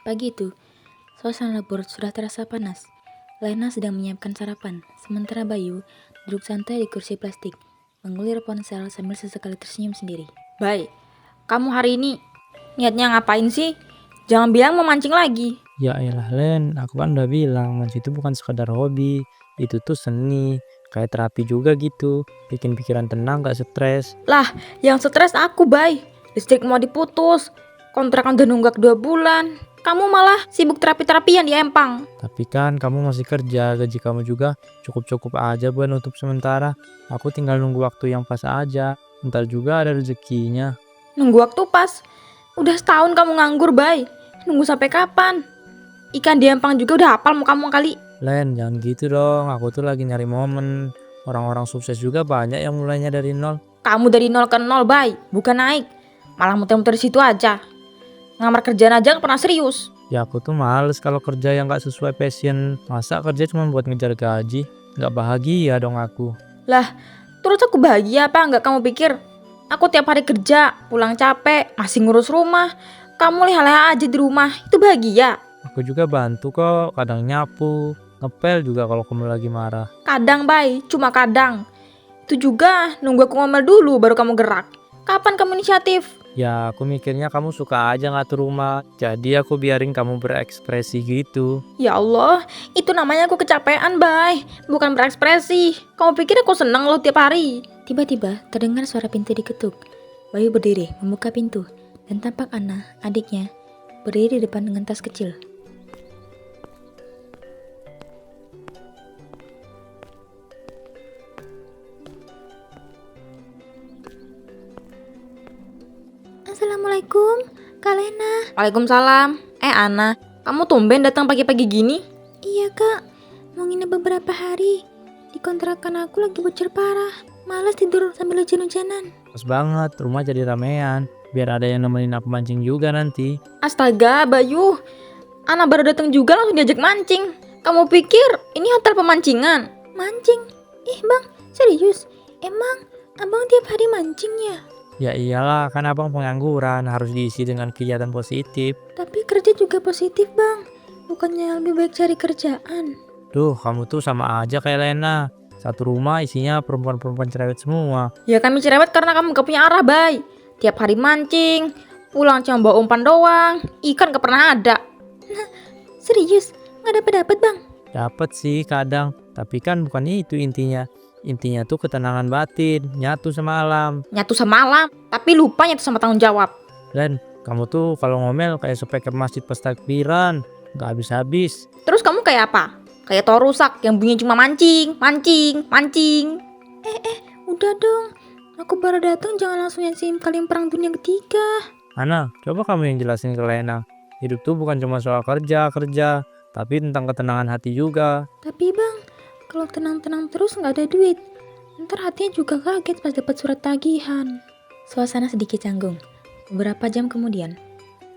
Pagi itu, suasana dapur sudah terasa panas. Lena sedang menyiapkan sarapan, sementara Bayu duduk santai di kursi plastik, mengulir ponsel sambil sesekali tersenyum sendiri. Bay, kamu hari ini niatnya ngapain sih? Jangan bilang mau mancing lagi. Ya elah Len, aku kan udah bilang mancing itu bukan sekadar hobi, itu tuh seni, kayak terapi juga gitu, bikin pikiran tenang gak stres. Lah, yang stres aku, Bay. Listrik mau diputus, kontrakan udah nunggak 2 bulan. Kamu malah sibuk terapi-terapian di Empang. Tapi kan kamu masih kerja, gaji kamu juga cukup-cukup aja buat nutup sementara. Aku tinggal nunggu waktu yang pas aja, ntar juga ada rezekinya. Nunggu waktu pas. Udah setahun kamu nganggur, Bay. Nunggu sampai kapan? Ikan di Empang juga udah hafal mau kamu kali. Len, jangan gitu dong, aku tuh lagi nyari momen. Orang-orang sukses juga banyak yang mulainya dari nol. Kamu dari 0 ke 0, Bay. Bukan naik. Malah muter-muter di situ aja. Ngamar kerjaan aja gak pernah serius. Ya aku tuh males kalau kerja yang gak sesuai passion. Masa kerja cuma buat ngejar gaji? Gak bahagia dong aku. Lah, terus aku bahagia apa nggak kamu pikir? Aku tiap hari kerja, pulang capek, masih ngurus rumah. Kamu leha-leha aja di rumah, itu bahagia. Aku juga bantu kok, kadang nyapu, ngepel juga kalau kamu lagi marah. Kadang, Bay, cuma kadang. Itu juga nunggu aku ngomel dulu baru kamu gerak. Kapan kamu inisiatif? Ya aku mikirnya kamu suka aja ngatur rumah, jadi aku biarin kamu berekspresi gitu. Ya Allah, itu namanya aku kecapean, Bay. Bukan berekspresi. Kamu pikir aku seneng loh tiap hari? Tiba-tiba terdengar suara pintu diketuk. Bayu berdiri membuka pintu dan tampak Ana, adiknya, berdiri di depan dengan tas kecil. Assalamualaikum, Kak Lena. Waalaikumsalam. Ana, kamu tumben datang pagi-pagi gini? Iya kak, mau nginep beberapa hari. Di kontrakan aku lagi bocor parah. Malas tidur sambil hujan-hujanan. Pas banget, rumah jadi ramean, biar ada yang nemenin aku mancing juga nanti. Astaga, Bayu. Ana baru datang juga langsung diajak mancing. Kamu pikir ini hotel pemancingan? Mancing? Ih bang, serius? Emang abang tiap hari mancing ya? Ya iyalah, kan abang pengangguran, harus diisi dengan kegiatan positif. Tapi kerja juga positif bang. Bukannya lebih baik cari kerjaan? Duh, kamu tuh sama aja kayak Lena. Satu rumah isinya perempuan-perempuan cerewet semua. Ya kami cerewet karena kamu gak punya arah, Bay. Tiap hari mancing, pulang cuma bawa umpan doang. Ikan gak pernah ada. Serius? Nggak dapet bang? Dapat sih kadang, tapi kan bukan itu intinya. Intinya tuh ketenangan batin, nyatu sama alam. Nyatu sama alam, tapi lupa nyatu sama tanggung jawab. Dan kamu tuh kalau ngomel kayak speaker masjid pas takbiran, gak habis-habis. Terus kamu kayak apa? Kayak tol rusak yang bunyinya cuma mancing, mancing, mancing. Udah dong. Aku baru datang, jangan langsung nyaksiin kalian perang dunia ketiga. Ana, coba kamu yang jelasin ke Lena. Hidup tuh bukan cuma soal kerja, tapi tentang ketenangan hati juga. Tapi bang, kalau tenang-tenang terus nggak ada duit. Ntar hatinya juga kaget pas dapat surat tagihan. Suasana sedikit canggung. Beberapa jam kemudian,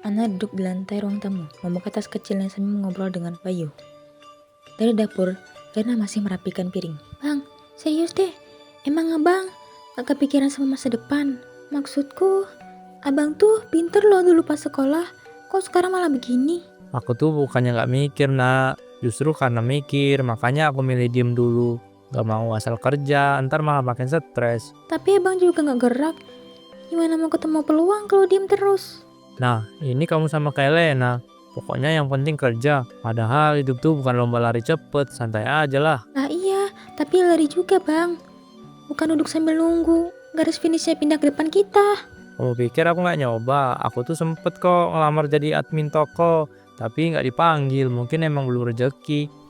Ana duduk di lantai ruang tamu, membuka tas kecilnya sambil mengobrol dengan Bayu. Dari dapur, Lena masih merapikan piring. Bang, serius deh. Emang abang gak kepikiran sama masa depan? Maksudku, abang tuh pinter loh dulu pas sekolah. Kok sekarang malah begini? Aku tuh bukannya gak mikir nak, justru karena mikir, makanya aku milih diem dulu. Gak mau asal kerja, ntar malah makin stres. Tapi abang juga gak gerak. Gimana mau ketemu peluang kalau diem terus? Nah, ini kamu sama kayak Lena. Pokoknya yang penting kerja. Padahal hidup tuh bukan lomba lari cepet, santai aja lah. Nah iya, tapi lari juga bang. Bukan duduk sambil nunggu. Garis finishnya pindah ke depan kita. Kamu pikir aku gak nyoba? Aku tuh sempet kok ngelamar jadi admin toko, tapi gak dipanggil, mungkin emang belum rezeki.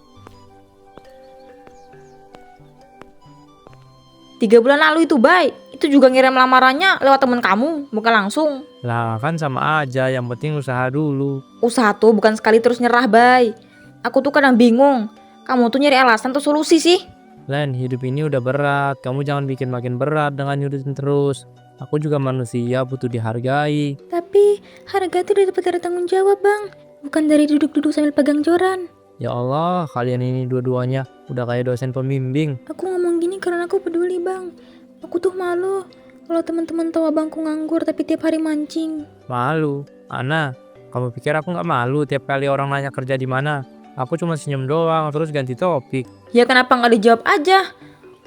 3 bulan lalu itu, Bay. Itu juga ngirim lamarannya lewat temen kamu, bukan langsung. Lah kan sama aja, yang penting usaha dulu. Usaha tuh bukan sekali terus nyerah, Bay. Aku tuh kadang bingung. Kamu tuh nyari alasan tuh solusi sih. Len, hidup ini udah berat, kamu jangan bikin makin berat dengan nyudutin terus. Aku juga manusia, butuh dihargai. Tapi harga itu dapat dari tanggung jawab bang. Bukan dari duduk-duduk sambil pegang joran. Ya Allah, kalian ini dua-duanya udah kayak dosen pembimbing. Aku ngomong gini karena aku peduli bang. Aku tuh malu kalau teman-teman tahu abangku nganggur tapi tiap hari mancing. Malu, Ana, Kamu pikir aku nggak malu tiap kali orang nanya kerja di mana? Aku cuma senyum doang terus ganti topik. Ya kenapa nggak dijawab aja?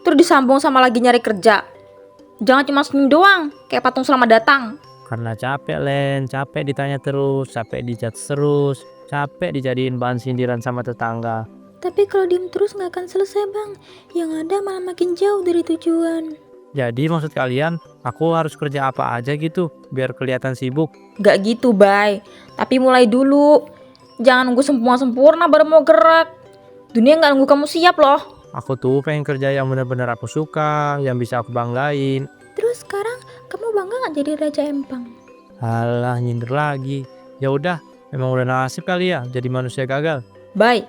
Terus disambung sama lagi nyari kerja. Jangan cuma senyum doang, kayak patung selamat datang. Karena capek Len, capek ditanya terus, capek dijat terus, capek dijadiin bahan sindiran sama tetangga. Tapi kalau diem terus nggak akan selesai bang. Yang ada malah makin jauh dari tujuan. Jadi maksud kalian, aku harus kerja apa aja gitu biar kelihatan sibuk? Gak gitu, Bay. Tapi mulai dulu. Jangan nunggu sempurna baru mau gerak. Dunia gak nunggu kamu siap loh. Aku tuh pengen kerja yang benar-benar aku suka, yang bisa aku banggain. Terus sekarang kamu bangga nggak jadi Raja Empang? Halah, nyindir lagi. Ya udah, memang udah nasib kali ya jadi manusia gagal. Bay,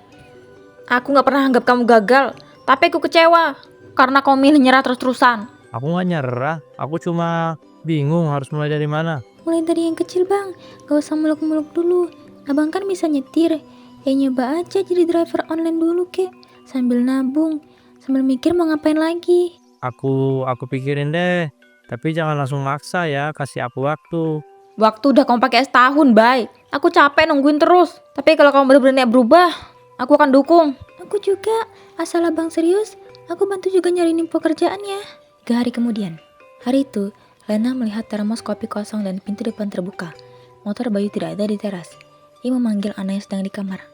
aku gak pernah anggap kamu gagal. Tapi aku kecewa. Karena kamu milih nyerah terus-terusan. Aku nggak nyerah, aku cuma bingung harus mulai dari mana. Mulai dari yang kecil bang, gak usah muluk-muluk dulu. Abang kan bisa nyetir. Ya nyoba aja jadi driver online dulu kek. Sambil nabung, sambil mikir mau ngapain lagi. Aku pikirin deh. Tapi jangan langsung maksa ya, kasih aku waktu. Waktu udah kamu pakai setahun, Bay. Aku capek nungguin terus. Tapi kalau kamu benar-benar berubah, aku akan dukung. Aku juga, asal abang serius, aku bantu juga nyari info kerjaan ya. 3 hari kemudian. Hari itu, Lena melihat termos kopi kosong dan pintu depan terbuka. Motor Bayu tidak ada di teras. Ia memanggil Ana yang sedang di kamar.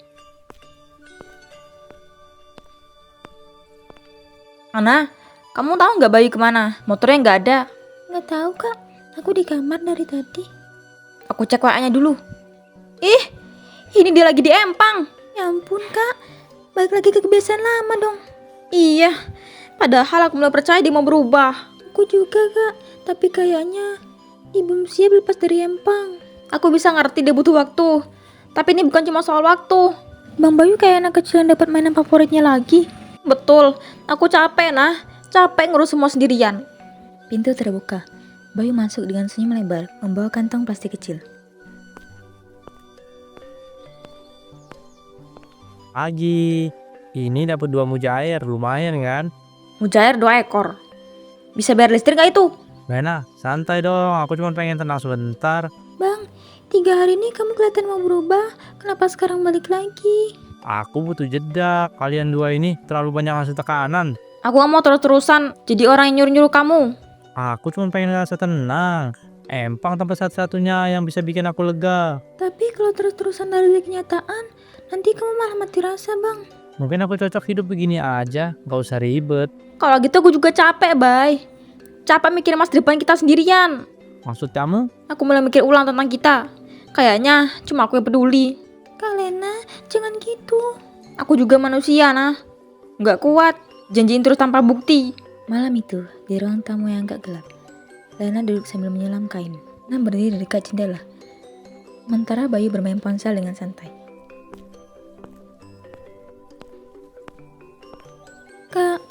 Ana, kamu tahu nggak Bayu kemana? Motornya nggak ada. Nggak tahu kak, aku di kamar dari tadi. Aku cek WA-nya dulu. Ih, ini dia lagi di Empang. Ya ampun kak, balik lagi ke kebiasaan lama dong. Iya, padahal aku mulai percaya dia mau berubah. Aku juga kak, tapi kayaknya dia belum siap lepas dari Empang. Aku bisa ngerti dia butuh waktu. Tapi ini bukan cuma soal waktu. Bang Bayu kayak anak kecil yang dapat mainan favoritnya lagi. Betul, aku capek nah. Capek ngurus semua sendirian. Pintu terbuka. Bayu masuk dengan senyum lebar, membawa kantong plastik kecil. Pagi, ini dapat 2 mujair, lumayan kan? Mujair 2 ekor. Bisa bayar listrik gak itu? Lena, santai dong, aku cuma pengen tenang sebentar. Bang, 3 hari ini kamu kelihatan mau berubah. Kenapa sekarang balik lagi? Aku butuh jeda, kalian dua ini terlalu banyak ngasih tekanan. Aku gak mau terus-terusan jadi orang yang nyuruh-nyuruh kamu. Aku cuma pengen ngerasa tenang. Empang tempat satu-satunya yang bisa bikin aku lega. Tapi kalau terus-terusan dari kenyataan, nanti kamu malah mati rasa bang. Mungkin aku cocok hidup begini aja, gak usah ribet. Kalau gitu aku juga capek, Bay. Capek mikirin masa depan kita sendirian. Maksud kamu? Aku mulai mikir ulang tentang kita. Kayaknya cuma aku yang peduli. Kak Lena, jangan gitu. Aku juga manusia, nah. Gak kuat, janjiin terus tanpa bukti. Malam itu, di ruang tamu yang agak gelap, Lena duduk sambil menyelam kain. Nah berdiri di dekat jendela. Sementara Bayu bermain ponsel dengan santai. Kak,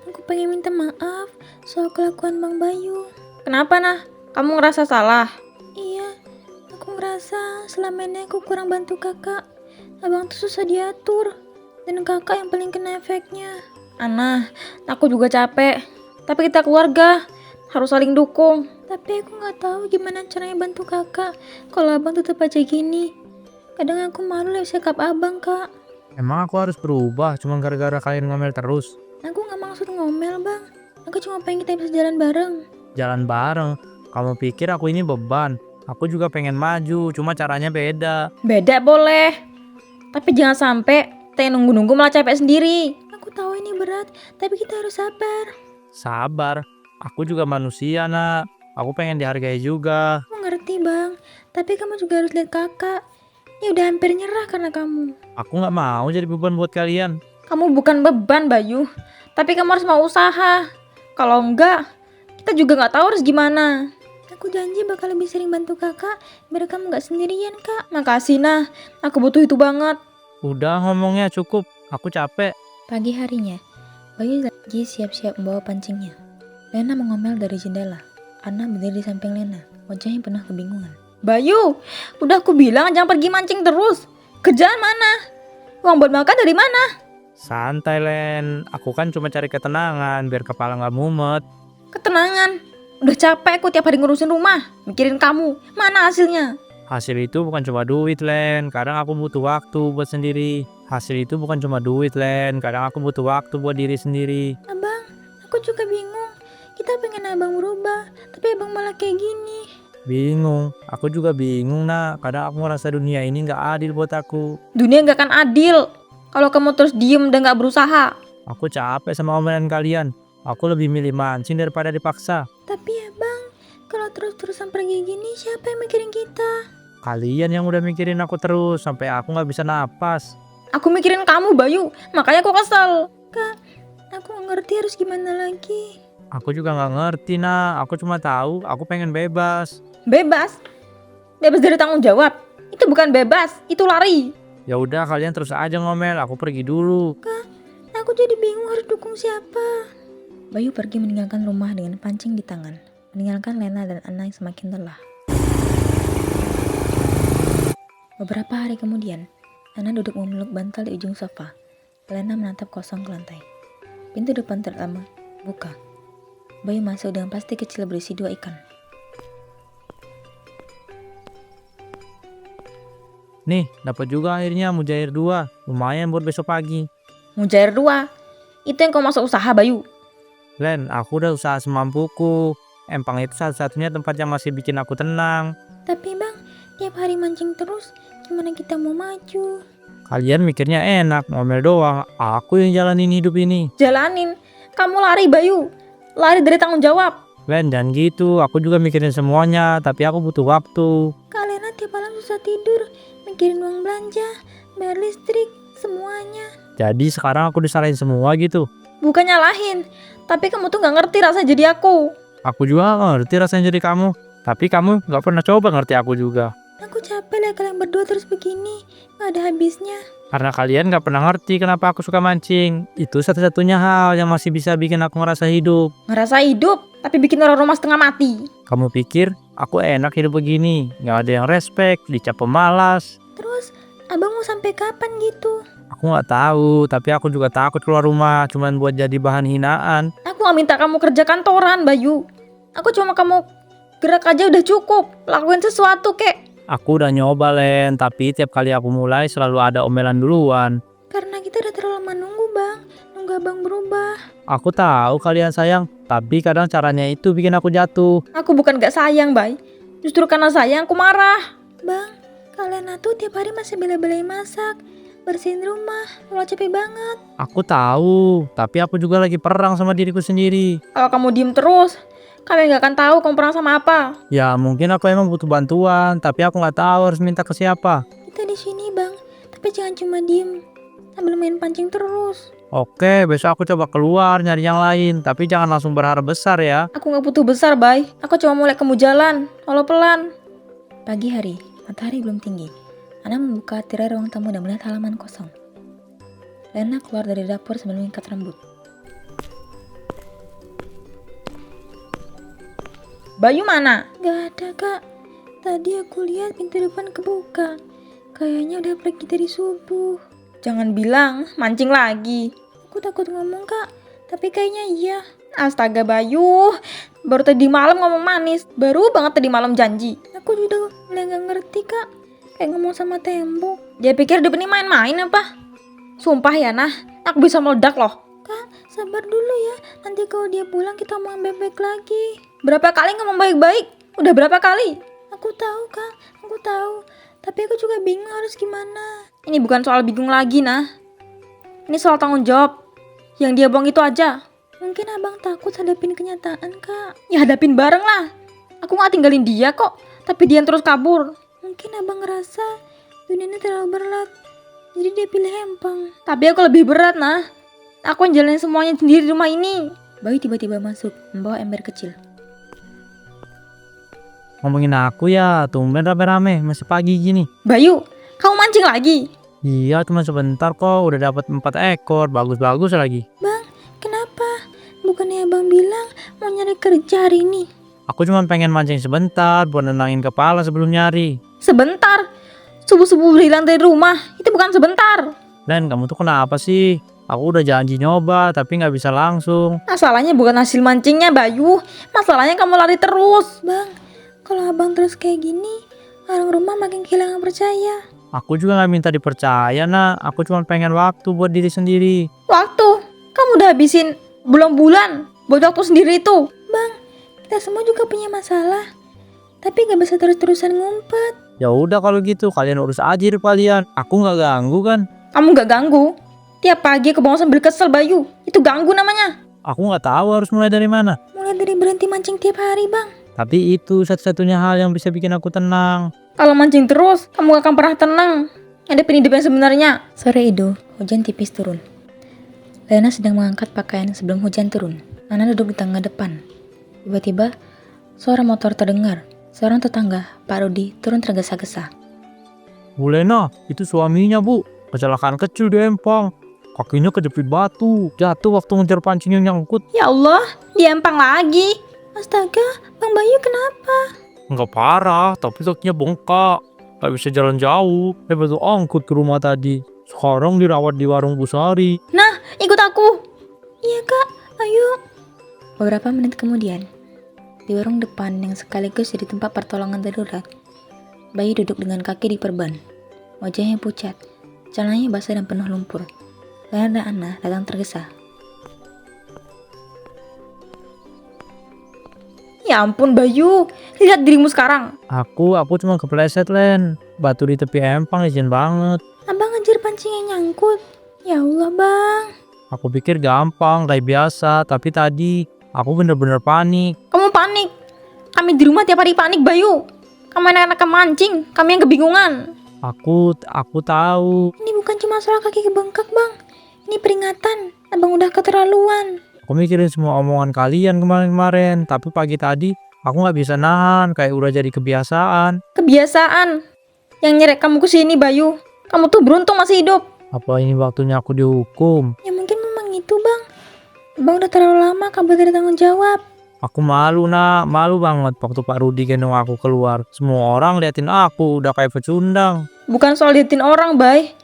aku pengen minta maaf soal kelakuan Bang Bayu. Kenapa, nah? Kamu ngerasa salah? Iya, aku ngerasa selama ini aku kurang bantu kakak. Abang tuh susah diatur, dan kakak yang paling kena efeknya. Ana, aku juga capek. Tapi kita keluarga, harus saling dukung. Tapi aku nggak tahu gimana caranya bantu kakak kalau abang tetap aja gini. Kadang aku malu lihat sikap abang kak. Emang aku harus berubah cuma gara-gara kalian ngomel terus? Aku nggak maksud ngomel bang. Aku cuma pengen kita bisa jalan bareng. Jalan bareng? Kamu pikir aku ini beban? Aku juga pengen maju, cuma caranya beda. Beda boleh. Tapi jangan sampai kita yang nunggu-nunggu malah capek sendiri. Aku tahu ini berat, tapi kita harus sabar. Sabar, aku juga manusia nak. Aku pengen dihargai juga. Aku ngerti bang, tapi kamu juga harus lihat kakak. Ya udah hampir nyerah karena kamu. Aku gak mau jadi beban buat kalian. Kamu bukan beban, Bayu. Tapi kamu harus mau usaha. Kalau enggak, kita juga gak tahu harus gimana. Aku janji bakal lebih sering bantu kakak, biar kamu gak sendirian kak. Makasih nah, aku butuh itu banget. Udah ngomongnya cukup, aku capek. Pagi harinya, Bayu lagi siap-siap membawa pancingnya. Lena mengomel dari jendela. Ana berdiri di samping Lena, wajahnya penuh kebingungan. Bayu, udah aku bilang jangan pergi mancing terus. Kerjaan mana? Uang buat makan dari mana? Santai Len, aku kan cuma cari ketenangan biar kepala gak mumet. Ketenangan. Udah capek aku tiap hari ngurusin rumah, mikirin kamu. Mana hasilnya? Hasil itu bukan cuma duit, Len. Kadang aku butuh waktu buat sendiri. Hasil itu bukan cuma duit, Len. Kadang aku butuh waktu buat diri sendiri. Abang, aku juga bingung. Kita pengen abang berubah, tapi abang malah kayak gini. Bingung. Aku juga bingung, nak. Kadang aku ngerasa dunia ini gak adil buat aku. Dunia gak akan adil kalau kamu terus diem dan gak berusaha. Aku capek sama omelan kalian. Aku lebih milih mancing daripada dipaksa. Tapi abang, kalau terus-terusan pergi gini, siapa yang mikirin kita? Kalian yang udah mikirin aku terus sampai aku gak bisa napas. Aku mikirin kamu, Bayu. Makanya aku kesel. Aku nggak ngerti harus gimana lagi. Aku juga gak ngerti, nak. Aku cuma tahu aku pengen bebas. Bebas? Bebas dari tanggung jawab? Itu bukan bebas, itu lari. Ya udah, kalian terus aja ngomel. Aku pergi dulu. Aku jadi bingung harus dukung siapa. Bayu pergi meninggalkan rumah dengan pancing di tangan, meninggalkan Lena dan Ana yang semakin lelah. Beberapa hari kemudian, Ana duduk memeluk bantal di ujung sofa. Lena menatap kosong ke lantai. Pintu depan terlama buka. Bayu masuk dengan plastik kecil berisi 2 ikan. Nih, dapat juga akhirnya mujair 2. Lumayan buat besok pagi. Mujair 2. Itu yang kau masuk usaha, Bayu. Len, aku udah usaha semampuku. Empang itu satu-satunya tempat yang masih bikin aku tenang. Tapi bang, tiap hari mancing terus, gimana kita mau maju? Kalian mikirnya enak, ngomel doang. Aku yang jalanin hidup ini. Jalanin. Kamu lari, Bayu. Lari dari tanggung jawab. Len, jangan gitu. Aku juga mikirin semuanya, tapi aku butuh waktu. Kalian tiap malam susah tidur, mikirin uang belanja, bayar listrik, semuanya. Jadi sekarang aku disalahin semua gitu. Bukan nyalahin. Tapi kamu tuh gak ngerti rasa jadi aku. Aku juga gak ngerti rasanya jadi kamu. Tapi kamu gak pernah coba ngerti aku juga. Aku capek lihat kalian berdua terus begini, gak ada habisnya. Karena kalian gak pernah ngerti kenapa aku suka mancing. Itu satu-satunya hal yang masih bisa bikin aku ngerasa hidup. Ngerasa hidup, tapi bikin orang rumah setengah mati. Kamu pikir aku enak hidup begini? Gak ada yang respect, dicap pemalas. Terus, abang mau sampai kapan gitu? Aku gak tahu, tapi aku juga takut keluar rumah cuman buat jadi bahan hinaan. Aku gak minta kamu kerja kantoran, Bayu. Aku cuma kamu gerak aja udah cukup. Lakuin sesuatu, kek. Aku udah nyoba, Len, tapi tiap kali aku mulai selalu ada omelan duluan. Karena kita udah terlalu lama nunggu bang, nunggu abang berubah. Aku tahu kalian sayang, tapi kadang caranya itu bikin aku jatuh. Aku bukan gak sayang, Bay. Justru karena sayang aku marah. Bang, kalian tuh tiap hari masih bela-belain masak, bersihin rumah, malah capek banget. Aku tahu, tapi aku juga lagi perang sama diriku sendiri. Kalau kamu diem terus, kalian gak akan tahu kamu perang sama apa. Ya mungkin aku emang butuh bantuan, tapi aku nggak tahu harus minta ke siapa. Kita di sini bang, tapi jangan cuma diem sambil main pancing terus. Oke, besok aku coba keluar nyari yang lain, tapi jangan langsung berharap besar ya. Aku gak butuh besar, Bay. Aku cuma mau lihat kamu jalan, walau pelan. Pagi hari, matahari belum tinggi. Ana membuka tirai ruang tamu dan melihat halaman kosong. Lena keluar dari dapur sambil mengikat rambut. Bayu mana? Gak ada kak, tadi aku lihat pintu depan kebuka. Kayaknya udah pergi dari subuh. Jangan bilang mancing lagi. Aku takut ngomong kak, tapi kayaknya iya. Astaga Bayu, baru tadi malam ngomong manis. Baru banget tadi malam janji. Aku juga mulai gak ngerti kak, kayak ngomong sama tembok. Dia pikir hidup ini main-main apa? Sumpah ya nah, aku bisa meledak loh. Kak, sabar dulu ya, nanti kalau dia pulang kita mau baik-baik lagi. Berapa kali ngomong baik-baik? Udah berapa kali? Aku tahu kak, aku tahu. Tapi aku juga bingung harus gimana. Ini bukan soal bingung lagi nah. Ini soal tanggung jawab. Yang dia buang itu aja. Mungkin abang takut hadapin kenyataan kak. Ya hadapin bareng lah. Aku gak tinggalin dia kok. Tapi dia yang terus kabur. Mungkin abang ngerasa dunia ini terlalu berat, jadi dia pilih empang. Tapi aku lebih berat nah. Aku yang jalanin semuanya sendiri di rumah ini. Bayu tiba-tiba masuk, membawa ember kecil. Ngomongin aku ya, tumben rame-rame, masih pagi gini. Bayu, kamu mancing lagi? Iya, cuma sebentar kok, udah dapat 4 ekor, bagus-bagus lagi. Bang, kenapa? Bukannya abang bilang mau nyari kerja hari ini? Aku cuma pengen mancing sebentar, buat nenangin kepala sebelum nyari. Sebentar? Subuh-subuh berhilang dari rumah, itu bukan sebentar. Len, kamu tuh kenapa sih? Aku udah janji nyoba, tapi nggak bisa langsung. Masalahnya bukan hasil mancingnya, Bayu. Masalahnya kamu lari terus. Bang, kalau abang terus kayak gini, Orang rumah makin kehilangan percaya. Aku juga gak minta dipercaya, nak. Aku cuma pengen waktu buat diri sendiri. Waktu? Kamu udah habisin bulan-bulan buat waktu sendiri itu. Bang, kita semua juga punya masalah. Tapi gak bisa terus-terusan ngumpet. Ya udah kalau gitu, kalian urus aja hidup kalian. Aku gak ganggu kan? Kamu gak ganggu. Tiap pagi aku bangun sambil kesel, Bayu. Itu ganggu namanya. Aku gak tahu harus mulai dari mana. Mulai dari berhenti mancing tiap hari, Bang. Tapi itu satu-satunya hal yang bisa bikin aku tenang. Kalau mancing terus, kamu gak akan pernah tenang. Hadapin hidup yang sebenarnya. Sore itu, hujan tipis turun. Lena sedang mengangkat pakaian sebelum hujan turun. Ana duduk di tangga depan. Tiba-tiba, suara motor terdengar. Seorang tetangga, Pak Rudi, turun tergesa-gesa. Bu Lena, itu suaminya bu. Kecelakaan kecil di Empang. Kakinya kejepit batu. Jatuh waktu ngejar pancing yang nyangkut. Ya Allah, dia empang lagi. Astaga, Bang Bayu kenapa? Nggak parah, tapi kakinya bengkak. Gak bisa jalan jauh. Batu angkut ke rumah tadi. Sekarang dirawat di warung Bu Sari. Nah, ikut aku. Iya kak, ayo. Beberapa menit kemudian, di warung depan yang sekaligus jadi tempat pertolongan darurat, Bayu duduk dengan kaki diperban. Wajahnya pucat, celananya basah dan penuh lumpur. Lena dan Ana datang tergesa. Ya ampun Bayu, lihat dirimu sekarang. Aku cuma kepleset, Len. Batu di tepi Empang licin banget. Abang ngejar pancing yang nyangkut. Ya Allah bang. Aku pikir gampang, kayak biasa. Tapi tadi aku bener-bener panik. Kamu panik. Kami di rumah tiap hari panik, Bayu. Kamu anak-anak mancing, kami yang kebingungan. Aku tahu. Ini bukan cuma soal kaki kebengkak bang. Ini peringatan. Abang udah keterlaluan. Aku mikirin semua omongan kalian kemarin-kemarin. Tapi pagi tadi aku gak bisa nahan. Kayak udah jadi kebiasaan. Kebiasaan. Yang nyerek kamu ke sini, Bayu. Kamu tuh beruntung masih hidup. Apa ini waktunya aku dihukum? Ya mungkin memang itu bang. Abang udah terlalu lama kabur dari tanggung jawab. Aku malu, nak. Malu banget waktu Pak Rudi gendong aku keluar. Semua orang liatin aku udah kayak pecundang. Bukan soal liatin orang, Bay.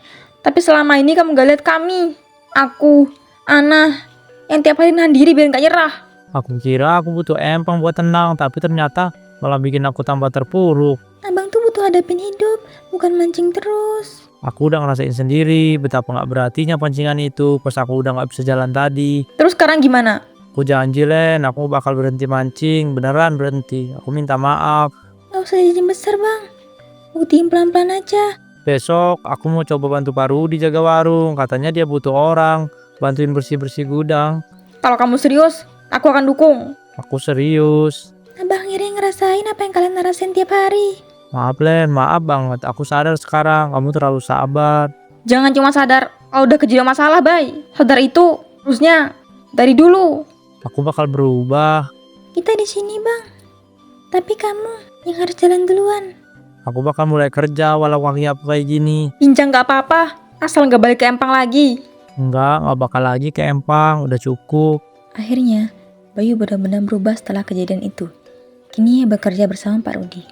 Tapi selama ini kamu gak liat kami. Aku, Ana, yang tiap hari nahan diri biar gak nyerah. Aku kira aku butuh Empang buat tenang. Tapi ternyata malah bikin aku tambah terpuruk. Abang tuh butuh hadapin hidup, bukan mancing terus. Aku udah ngerasain sendiri betapa gak berartinya pancingan itu pas aku udah gak bisa jalan tadi. Terus sekarang gimana? Aku janji, Len, aku bakal berhenti mancing. Beneran berhenti. Aku minta maaf. Gak usah jadi besar bang. Buktiin pelan-pelan aja. Besok aku mau coba bantu Pak Rudi jaga warung. Katanya dia butuh orang bantuin bersih-bersih gudang. Kalau kamu serius, aku akan dukung. Aku serius. Abang akhirnya ngerasain apa yang kalian ngerasain tiap hari. Maaf, Len, maaf banget. Aku sadar sekarang kamu terlalu sabar. Jangan cuma sadar kalau udah kejadian masalah, Bay. Sadar itu harusnya dari dulu. Aku bakal berubah. Kita di sini bang. Tapi kamu yang harus jalan duluan. Aku bakal mulai kerja walau kaki aku kayak gini. Pincang gak apa-apa, asal gak balik ke Empang lagi. Enggak bakal lagi ke Empang. Udah cukup. Akhirnya, Bayu benar-benar berubah setelah kejadian itu. Kini ia bekerja bersama Pak Rudi.